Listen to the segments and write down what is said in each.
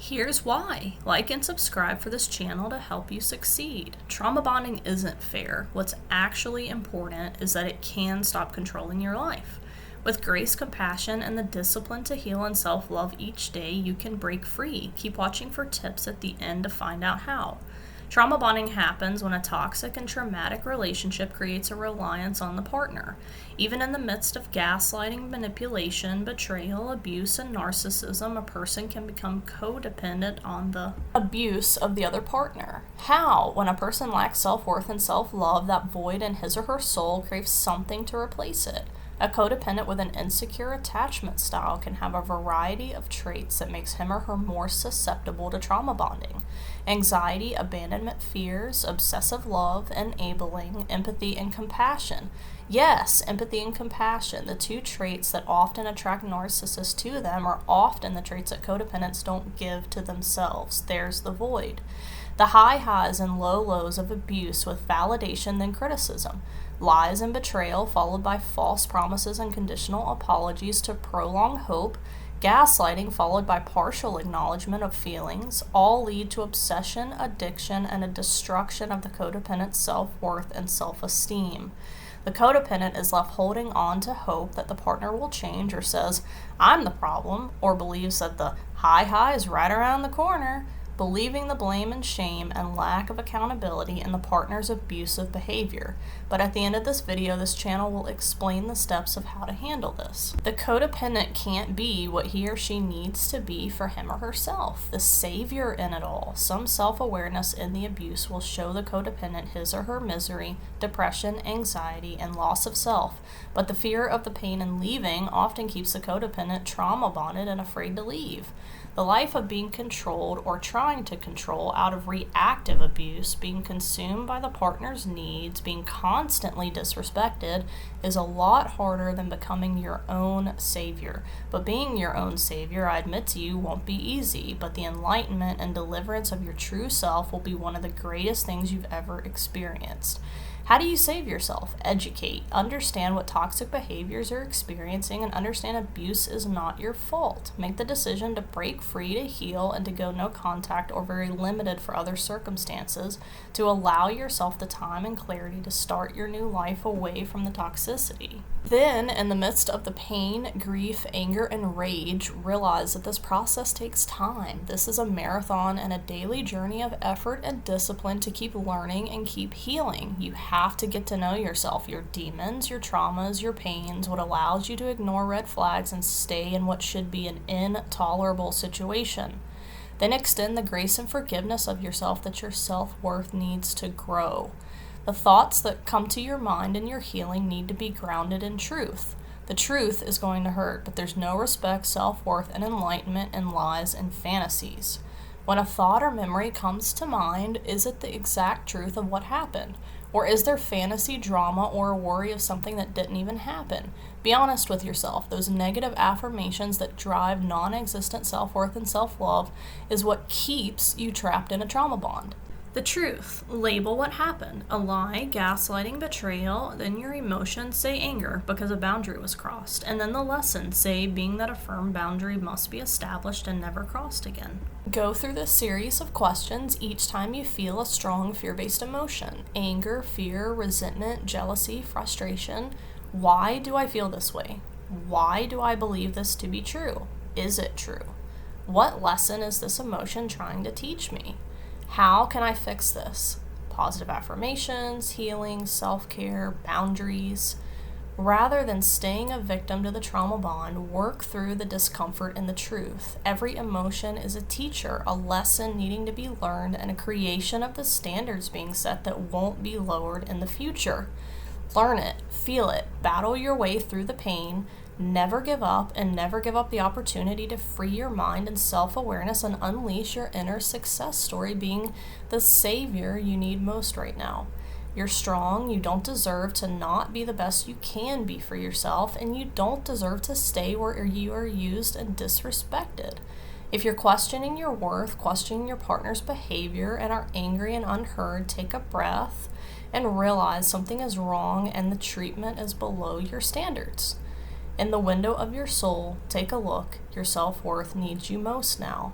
Here's why. Like and subscribe for this channel to help you succeed. Trauma bonding isn't fair. What's actually important is that it can stop controlling your life. With grace, compassion, and the discipline to heal and self-love each day, you can break free. Keep watching for tips at the end to find out how. Trauma bonding happens when a toxic and traumatic relationship creates a reliance on the partner. Even in the midst of gaslighting, manipulation, betrayal, abuse, and narcissism, a person can become codependent on the abuse of the other partner. How? When a person lacks self-worth and self-love, that void in his or her soul craves something to replace it. A codependent with an insecure attachment style can have a variety of traits that makes him or her more susceptible to trauma bonding. Anxiety, abandonment fears, obsessive love, enabling, empathy, and compassion. Yes, empathy and compassion, the two traits that often attract narcissists to them, are often the traits that codependents don't give to themselves. There's the void. The high highs and low lows of abuse with validation then criticism. Lies and betrayal followed by false promises and conditional apologies to prolong hope. Gaslighting followed by partial acknowledgement of feelings all lead to obsession, addiction, and a destruction of the codependent's self-worth and self-esteem. The codependent is left holding on to hope that the partner will change, or says, "I'm the problem," or believes that the high is right around the corner, believing the blame and shame and lack of accountability in the partner's abusive behavior. But at the end of this video, this channel will explain the steps of how to handle this. The codependent can't be what he or she needs to be for him or herself, the savior in it all. Some self-awareness in the abuse will show the codependent his or her misery, depression, anxiety, and loss of self. But the fear of the pain in leaving often keeps the codependent trauma bonded and afraid to leave. The life of being controlled or trying to control out of reactive abuse, being consumed by the partner's needs, being constantly disrespected, is a lot harder than becoming your own savior. But being your own savior, I admit to you, won't be easy, but the enlightenment and deliverance of your true self will be one of the greatest things you've ever experienced. How do you save yourself? Educate. Understand what toxic behaviors you're experiencing and understand abuse is not your fault. Make the decision to break free, to heal, and to go no contact or very limited for other circumstances, to allow yourself the time and clarity to start your new life away from the toxicity. Then, in the midst of the pain, grief, anger, and rage, realize that this process takes time. This is a marathon and a daily journey of effort and discipline to keep learning and keep healing. You have to get to know yourself, your demons, your traumas, your pains, what allows you to ignore red flags and stay in what should be an intolerable situation. Then extend the grace and forgiveness of yourself that your self-worth needs to grow. The thoughts that come to your mind in your healing need to be grounded in truth. The truth is going to hurt, but there's no respect, self-worth, and enlightenment in lies and fantasies. When a thought or memory comes to mind, is it the exact truth of what happened? Or is there fantasy, drama, or a worry of something that didn't even happen? Be honest with yourself. Those negative affirmations that drive non-existent self-worth and self-love is what keeps you trapped in a trauma bond. The truth. Label what happened. A lie, gaslighting, betrayal. Then your emotions, say anger because a boundary was crossed. And then the lesson, say being that a firm boundary must be established and never crossed again. Go through this series of questions each time you feel a strong fear-based emotion. Anger, fear, resentment, jealousy, frustration. Why do I feel this way? Why do I believe this to be true? Is it true? What lesson is this emotion trying to teach me? How can I fix this? Positive affirmations, healing, self-care, boundaries. Rather than staying a victim to the trauma bond, work through the discomfort and the truth. Every emotion is a teacher, a lesson needing to be learned, and a creation of the standards being set that won't be lowered in the future. Learn it, feel it, battle your way through the pain. Never give up, and never give up the opportunity to free your mind and self-awareness and unleash your inner success story, being the savior you need most right now. You're strong, you don't deserve to not be the best you can be for yourself, and you don't deserve to stay where you are used and disrespected. If you're questioning your worth, questioning your partner's behavior, and are angry and unheard, take a breath and realize something is wrong and the treatment is below your standards. In the window of your soul, take a look. Your self-worth needs you most now.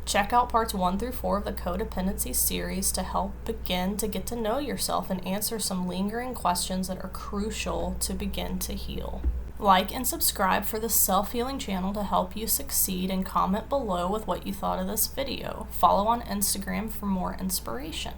Check out parts 1 through 4 of the codependency series to help begin to get to know yourself and answer some lingering questions that are crucial to begin to heal. Like and subscribe for the self-healing channel to help you succeed, and comment below with what you thought of this video. Follow on Instagram for more inspiration.